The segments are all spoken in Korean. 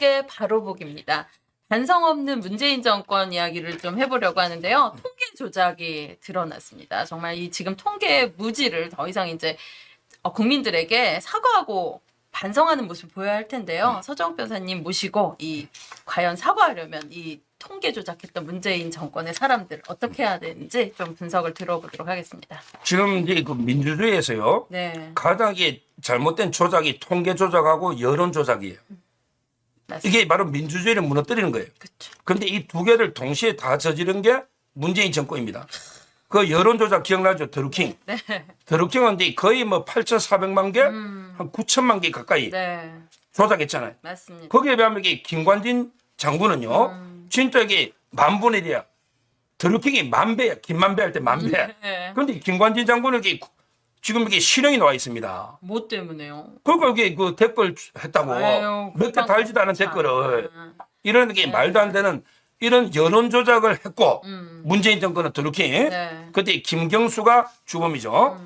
통계 바로 보기입니다. 반성 없는 문재인 정권 이야기를 좀 해보려고 하는데요. 통계 조작이 드러났습니다. 정말 이 지금 통계 무지를 더 이상 이제 국민들에게 사과하고 반성하는 모습을 보여야 할 텐데요. 서정욱 변호사님 모시고 과연 사과하려면 이 통계 조작했던 문재인 정권의 사람들 어떻게 해야 되는지 좀 분석을 들어보도록 하겠습니다. 지금 이제 그 민주주의에서요. 네, 가장 잘못된 조작이 통계 조작하고 여론 조작이에요. 맞습니다. 이게 바로 민주주의를 무너뜨리는 거예요. 그렇죠. 그런데 이 두 개를 동시에 다 저지른 게 문재인 정권입니다. 그 여론 조작 기억나죠? 드루킹. 네, 드루킹은 이제 거의 뭐 8,400만 개, 한 9천만 개 가까이 네, 조작했잖아요. 맞습니다. 거기에 비하면 이게 김관진 장군은요. 진짜 이게 만분의 1이야. 드루킹이 만배야. 김만배 할 때 만배. 네. 그런데 김관진 장군은 지금 이게 실형이 나와 있습니다. 뭐 때문에요? 그러니까 이게 그 댓글 했다고 아유, 몇 개 달지도 않은 참. 댓글을 이런 게 말도 안 되는 이런 여론 조작을 했고 문재인 정권은 드루킹 네. 그때 김경수가 주범이죠.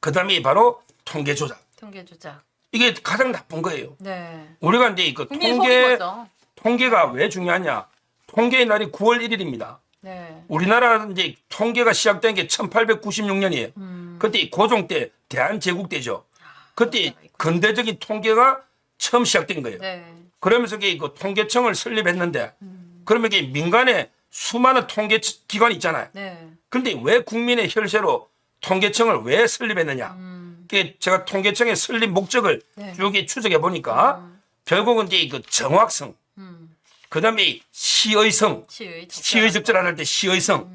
그다음에 바로 통계 조작. 통계 조작. 이게 가장 나쁜 거예요. 네. 우리가 이제 그 국민 속인 거죠. 통계가 왜 중요하냐? 통계의 날이 9월 1일입니다. 네. 우리나라 이제 통계가 시작된 게 1896년이에요. 그때 고종 때 대한제국 때죠. 그때 근대적인 통계가 처음 시작된 거예요. 네. 그러면서 그 통계청을 설립했는데 그러면 이게 민간에 수많은 통계 기관이 있잖아요. 네. 근데 왜 국민의 혈세로 통계청을 왜 설립했느냐? 그게 제가 통계청의 설립 목적을 네. 쭉 추적해 보니까 결국은 이제 그 정확성, 그다음에 시의성, 시의 적절한 할 때 시의성,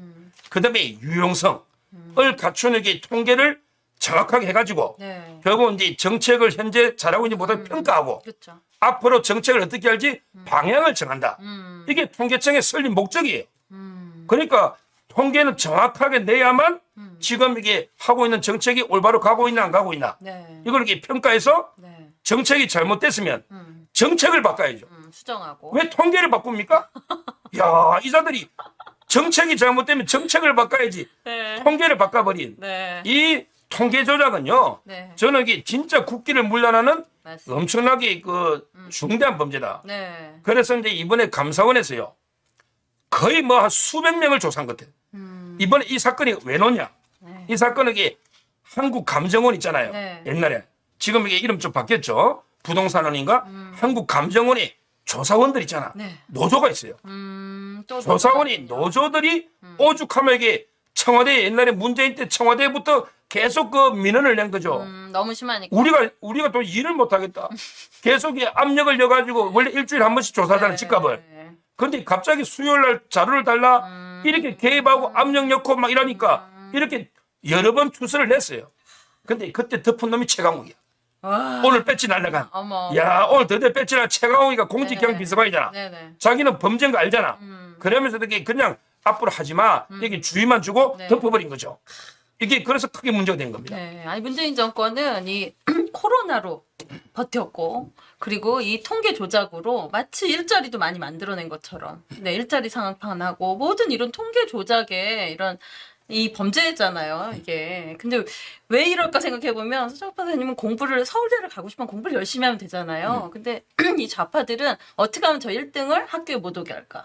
그다음에 유용성을 갖추는 게 통계를 정확하게 해가지고 네. 결국 이제 정책을 현재 잘하고 있는지 못하고 평가하고 그렇죠. 앞으로 정책을 어떻게 할지 방향을 정한다. 이게 통계청의 설립 목적이에요. 그러니까 통계는 정확하게 내야만 지금 이게 하고 있는 정책이 올바로 가고 있나 안 가고 있나 네. 이걸 이렇게 평가해서 네. 정책이 잘못됐으면 정책을 바꿔야죠. 수정하고. 왜 통계를 바꿉니까? 야, 이자들이 정책이 잘못되면 정책을 바꿔야지 네. 통계를 바꿔버린 네. 이 통계 조작은요. 네. 저는 이게 진짜 국기를 물란하는 맞습니다. 엄청나게 그 중대한 범죄다. 네. 그래서 이제 이번에 감사원에서요. 거의 뭐 한 수백 명을 조사한 것 같아요. 이번에 이 사건이 왜 놓냐? 네. 이 사건은 이게 한국감정원 있잖아요. 네. 옛날에. 지금 이게 이름 좀 바뀌었죠. 부동산원인가? 한국감정원에 조사원들 있잖아. 네. 노조가 있어요. 또 조사원이 노조들이 오죽하면 이게 청와대 옛날에 문재인 때 청와대부터 계속 그 민원을 낸 거죠. 너무 심하니까. 우리가 또 일을 못 하겠다. 계속 이 압력을 넣어가지고 원래 일주일에 한 번씩 조사하잖아 네. 집값을. 근데 갑자기 수요일 날 자료를 달라 이렇게 개입하고 압력 넣고 막 이러니까 이렇게 여러 번 투서를 냈어요. 근데 그때 덮은 놈이 최강욱이야. 와. 오늘 배지 날라간. 어머. 야 오늘 드디어 배지 날 최강욱이가 공직형 네. 비서관이잖아. 네네. 자기는 범죄인 거 알잖아. 그러면서 이렇게 그냥 앞으로 하지 마. 이렇게 주의만 주고 네. 덮어버린 거죠. 이게 그래서 크게 문제가 된 겁니다. 네. 아니 문재인 정권은 이 코로나로 버텼고 그리고 이 통계 조작으로 마치 일자리도 많이 만들어낸 것처럼 네, 일자리 상황판하고 모든 이런 통계 조작에 이런 이 범죄잖아요, 이게. 근데 왜 이럴까 생각해 보면 서정욱 판사님은 서울대를 가고 싶으면 공부를 열심히 하면 되잖아요. 근데 이 좌파들은 어떻게 하면 저 1등을 학교에 못 오게 할까?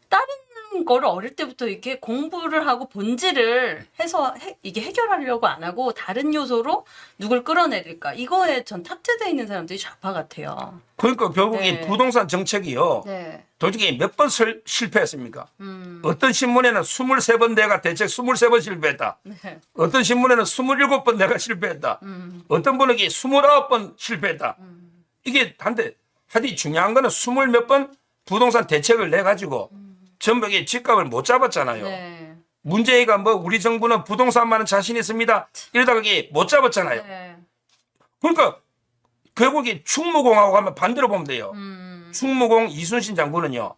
다른 거를 어릴 때부터 이렇게 공부를 하고 본질을 해서 이게 해결하려고 안 하고 다른 요소로 누굴 끌어내릴까? 이거에 전 탑재되어 있는 사람들이 좌파 같아요. 그러니까 결국 네. 이 부동산 정책이요. 네. 도대체 몇 번 실패했습니까? 어떤 신문에는 23번 내가 대책 23번 실패했다. 네. 어떤 신문에는 27번 내가 실패했다. 어떤 분은 29번 실패했다. 이게 하여튼 중요한 거는 20몇 번 부동산 대책을 내가지고 전부 이게 집값을 못 잡았잖아요. 네. 문재인가 뭐 우리 정부는 부동산만은 자신 있습니다. 이러다가 이게 못 잡았잖아요. 네. 그러니까 결국에 충무공하고 가면 반대로 보면 돼요. 충무공 이순신 장군은요.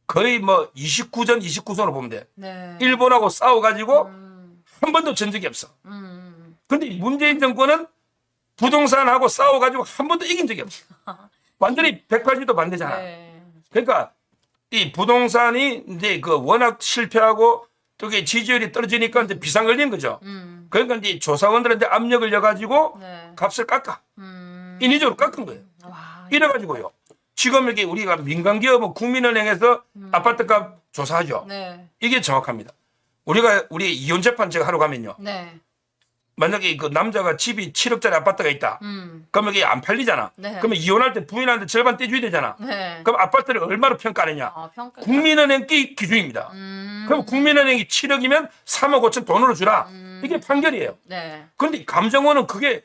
거의 뭐 29전 29선으로 보면 돼. 네. 일본하고 싸워가지고 한 번도 전 적이 없어. 근데 문재인 정권은 부동산하고 싸워가지고 한 번도 이긴 적이 없어. 완전히 180도 반대잖아. 네. 그러니까 이 부동산이 이제 그 워낙 실패하고 또 이게 지지율이 떨어지니까 이제 비상 걸린 거죠. 그러니까 이제 조사원들한테 압력을 넣어가지고 네. 값을 깎아. 인위적으로 깎은 거예요. 와, 이래가지고요. 지금 이게 우리가 민간기업은 국민은행에서 아파트값 조사하죠. 네. 이게 정확합니다. 우리 이혼 재판 제가 하러 가면요. 네. 만약에 그 남자가 집이 7억짜리 아파트가 있다. 그러면 이게 안 팔리잖아. 네. 그러면 이혼할 때 부인한테 절반 떼줘야 되잖아. 네. 그럼 아파트를 얼마로 평가하느냐? 평가. 국민은행 기준입니다. 그럼 국민은행이 7억이면 3억 5천 돈으로 주라. 이게 판결이에요. 네. 그런데 감정원은 그게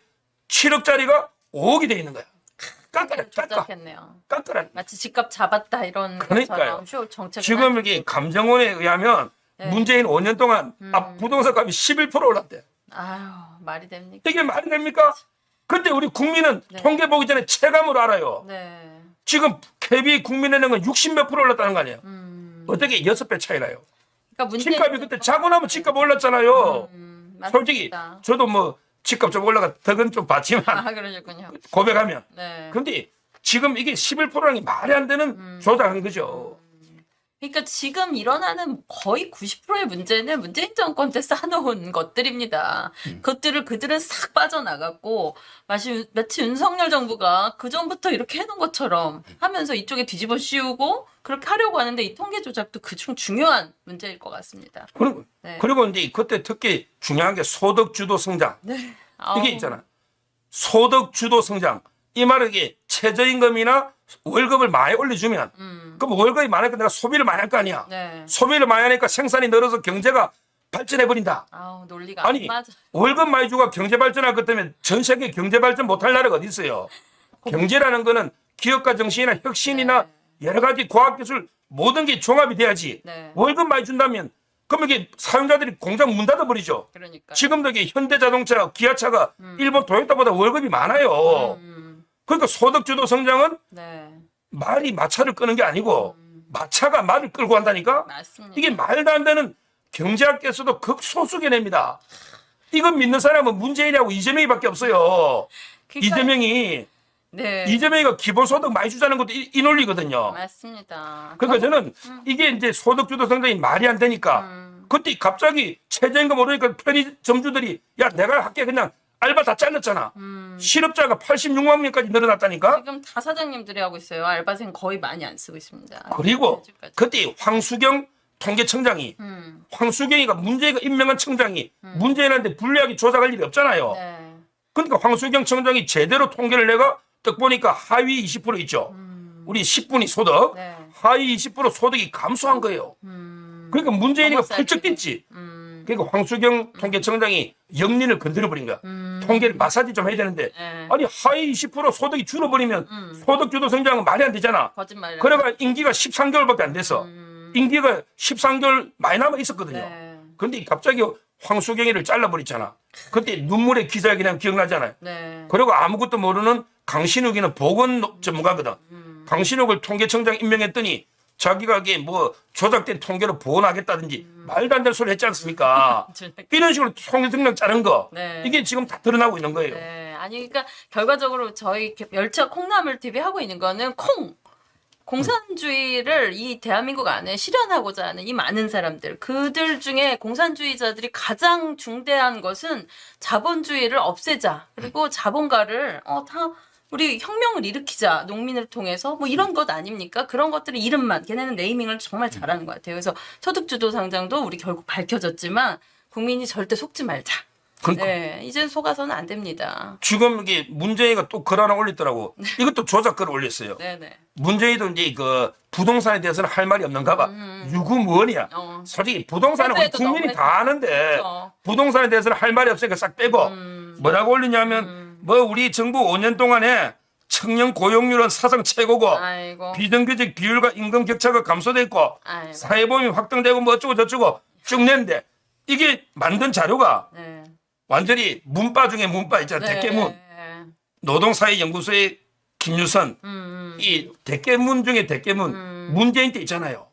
7억짜리가 5억이 돼 있는 거야. 깎아라. 조작했네요. 깎아라. 마치 집값 잡았다 이런 그러니까요. 것처럼 쇼 정책을 지금 이게 감정원에 의하면 네. 문재인 5년 동안 부동산 값이 11% 올랐대. 아유, 말이 됩니까? 이게 말이 됩니까? 근데 우리 국민은 네. 통계 보기 전에 체감으로 알아요. 네. 지금 KB 국민은행은 60몇 프로 올랐다는 거 아니에요. 어떻게 6배 차이 나요. 그러니까 문재인 집값이 그때 자고 나면 집값 올랐잖아요. 솔직히 맞습니다. 저도 뭐 집값 좀 올라가 덕은 좀 봤지만 그러셨군요. 고백하면. 네. 근데 지금 이게 11%라는 게 말이 안 되는 조작한 거죠. 그러니까 지금 일어나는 거의 90%의 문제는 문재인 정권 때 쌓아놓은 것들입니다. 그것들을 그들은 싹 빠져나갔고 마치 윤석열 정부가 그전부터 이렇게 해놓은 것처럼 하면서 이쪽에 뒤집어 씌우고 그렇게 하려고 하는데 이 통계 조작도 그중 중요한 문제일 것 같습니다. 네. 그리고 이제 그때 특히 중요한 게 소득 주도 성장. 네. 이게 있잖아. 소득 주도 성장. 이 말은 이게 최저임금이나 월급을 많이 올려주면 그럼 월급이 많으니까 내가 소비를 많이 할 거 아니야. 네. 소비를 많이 하니까 생산이 늘어서 경제가 발전해버린다. 논리가 아니 안 맞아. 월급 많이 주고 경제 발전할 것 때문에 전 세계 경제 발전 못할 나라가 어디 있어요. 경제라는 거는 기업가 정신이나 혁신이나 여러 가지 과학기술 모든 게 종합이 돼야지. 네. 월급 많이 준다면 그럼 이게 사용자들이 공장 문 닫아버리죠. 그러니까. 지금도 이게 현대자동차, 기아차가 일본 토요타보다 월급이 많아요. 그러니까 소득주도 성장은 네. 말이 마차를 끄는 게 아니고 마차가 말을 끌고 간다니까. 맞습니다. 이게 말도 안 되는 경제학계에서도 극소수 개념이다. 이건 믿는 사람은 문재인하고 이재명이밖에 없어요. 그러니까- 이재명이 네. 이재명이가 기본소득 많이 주자는 것도 이 논리거든요. 맞습니다. 그러니까 저는 이게 이제 소득주도 성장이 말이 안 되니까 그때 갑자기 최저임금 오르니까 편의점주들이 야 내가 할게 그냥 알바 다 잘랐잖아. 실업자가 86만 명까지 늘어났다니까. 지금 다 사장님들이 하고 있어요. 알바생 거의 많이 안 쓰고 있습니다. 그리고 아직까지. 그때 황수경 통계청장이 황수경이가 문재인가 임명한 청장이 문재인한테 불리하게 조작할 일이 없잖아요. 네. 그러니까 황수경 청장이 제대로 통계를 내가 딱 보니까 하위 20% 있죠. 우리 10분위 소득 네. 하위 20% 소득이 감소한 거예요. 그러니까 문재인이가 넘어서 펄쩍 뛰지. 그러니까 황수경 통계청장이 영린을 건드려버린 거야. 통계를 마사지 좀 해야 되는데 네. 아니 하위 20% 소득이 줄어버리면 소득주도 성장은 말이 안 되잖아. 거짓말이라. 그래가 임기가 13개월밖에 안 됐어. 임기가 13개월 많이 남아 있었거든요. 네. 근데 갑자기 황수경이를 잘라버리잖아. 그때 눈물의 기자회견 기억나잖아요. 네. 그리고 아무것도 모르는 강신욱이는 보건 전문가거든. 강신욱을 통계청장 임명했더니 자기가 이게 뭐 조작된 통계로 보완하겠다든지 말도 안 되는 소리 했지 않습니까? 이런 식으로 통계 성장 자른 거. 네. 이게 지금 다 드러나고 있는 거예요. 네. 아니 그러니까 결과적으로 저희 멸치와 콩나물 TV 하고 있는 거는 공산주의를 이 대한민국 안에 실현하고자 하는 이 많은 사람들, 그들 중에 공산주의자들이 가장 중대한 것은 자본주의를 없애자. 그리고 자본가를 다 우리 혁명을 일으키자. 농민을 통해서 뭐 이런 것 아닙니까? 그런 것들의 이름만 걔네는 네이밍을 정말 잘하는 것 같아요. 그래서 소득주도 상장도 우리 결국 밝혀졌지만 국민이 절대 속지 말자. 그러니까 네, 이제 속아서는 안 됩니다. 지금 이게 문재인이가 또 글 하나 올렸더라고. 이것도 조작 글을 올렸어요. 네네. 문재인도 이제 그 부동산에 대해서는 할 말이 없는가 봐. 유구무원이야. 솔직히 부동산은 우리 해도 국민이 너무 다 아는데 그렇죠. 부동산에 대해서는 할 말이 없으니까 싹 빼고 뭐라고 올리냐면 뭐 우리 정부 5년 동안에 청년 고용률은 사상 최고고 아이고. 비정규직 비율과 임금 격차가 감소됐고 아이고. 사회보험이 확대되고 뭐 어쩌고 저쩌고 쭉 냈는데 이게 만든 자료가 네. 완전히 문바 중에 문바 있잖아. 대깨문. 노동사회연구소의 김유선 이 대깨문 중에 대깨문 문재인 때 있잖아요.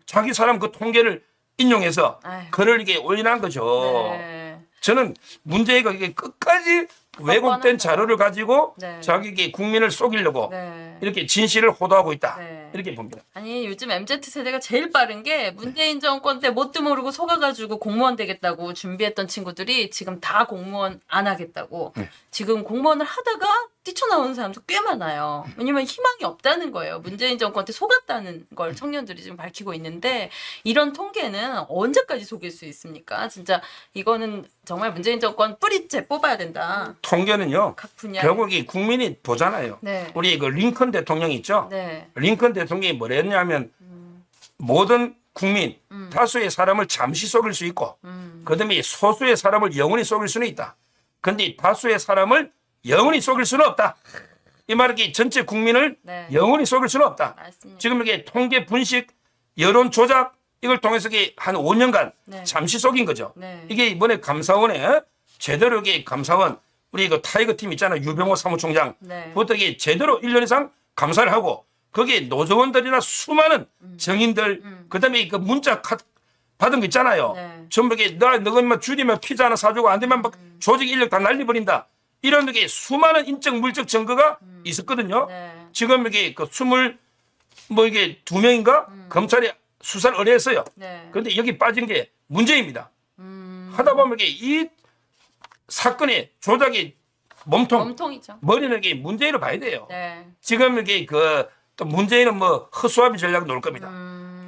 자기 사람 그 통계를 인용해서 아이고. 글을 이게 올려놓은 거죠. 네. 저는 문재인가 이게 끝까지 왜곡된 자료를 가지고 네. 자기 국민을 속이려고 네. 이렇게 진실을 호도하고 있다. 네. 이렇게 봅니다. 아니 요즘 MZ세대가 제일 빠른 게 문재인 정권 때 뭣도 모르고 속아가지고 공무원 되겠다고 준비했던 친구들이 지금 다 공무원 안 하겠다고 지금 공무원을 하다가 뛰쳐나오는 사람도 꽤 많아요. 왜냐면 희망이 없다는 거예요. 문재인 정권 때 속았다는 걸 청년들이 지금 밝히고 있는데 이런 통계는 언제까지 속일 수 있습니까? 진짜 이거는 정말 문재인 정권 뿌리째 뽑아야 된다. 통계는요. 각 분야. 결국 이 국민이 보잖아요. 네. 우리 그 링컨 대통령 있죠. 네. 링컨 대통령이 뭐라 했냐면 모든 국민 다수의 사람을 잠시 속일 수 있고 그다음에 소수의 사람을 영원히 속일 수는 있다. 그런데 다수의 사람을 영원히 속일 수는 없다. 이 말이 전체 국민을 네. 영원히 속일 수는 없다. 맞습니다. 지금 이게 통계 분식, 여론 조작 이걸 통해서 이게 한 5년간 네. 잠시 속인 거죠. 네. 이게 이번에 감사원에 제대로 이게 감사원 우리 그 타이거 팀 있잖아요. 유병호 사무총장 네. 부터 이게 제대로 1년 이상 감사를 하고 거기에 노조원들이나 수많은 정인들 그다음에 그 문자 받은 거 있잖아요. 네. 전부 이게 너가 뭐 줄이면 피자 하나 사주고 안 되면 막 조직 인력 다 날려버린다. 이런 게 수많은 인적 물적 증거가 있었거든요. 네. 지금 이게 그 이게 2명인가 검찰이 수사를 의뢰했어요. 네. 그런데 여기 빠진 게 문제입니다. 하다 보면 이게 이 사건의 조작이 몸통이죠. 머리는 이게 문재인을 봐야 돼요. 네. 지금 이게 또 문재인은 뭐 허수아비 전략 놓을 겁니다.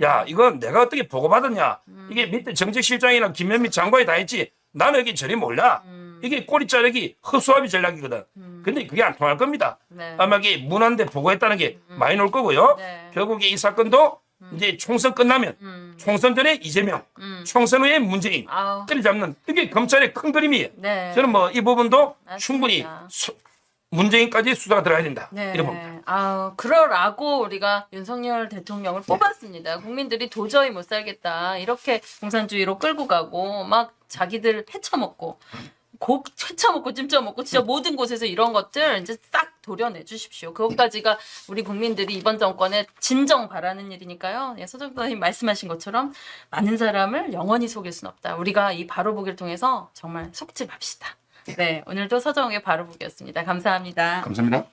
야, 이건 내가 어떻게 보고받았냐? 이게 밑에 정책실장이나 김현미 장관이 다 했지. 나는 여기 저리 몰라. 이게 꼬리 자르기 허수아비 전략이거든. 근데 그게 안 통할 겁니다. 네. 아마 이게 문안대 보고했다는 게 많이 나올 거고요. 네. 결국에 이 사건도 이제 총선 끝나면 총선 전에 이재명, 총선 후에 문재인 아우. 때려잡는 이게 검찰의 큰 그림이에요. 네. 저는 뭐 이 부분도 맞습니다. 충분히 문재인까지 수사가 들어가야 된다. 네. 이런 봅니다. 아우, 그러라고 우리가 윤석열 대통령을 뽑았습니다. 국민들이 도저히 못 살겠다. 이렇게 공산주의로 끌고 가고 막 자기들 헤쳐먹고 곡 헤쳐먹고 찜쪄먹고 진짜 모든 곳에서 이런 것들 이제 싹 도려내 주십시오. 그것까지가 우리 국민들이 이번 정권에 진정 바라는 일이니까요. 예, 소장님 말씀하신 것처럼 많은 사람을 영원히 속일 수는 없다. 우리가 이 바로보기를 통해서 정말 속지 맙시다. 네, 오늘도 서정우의 바로보기였습니다. 감사합니다. 감사합니다.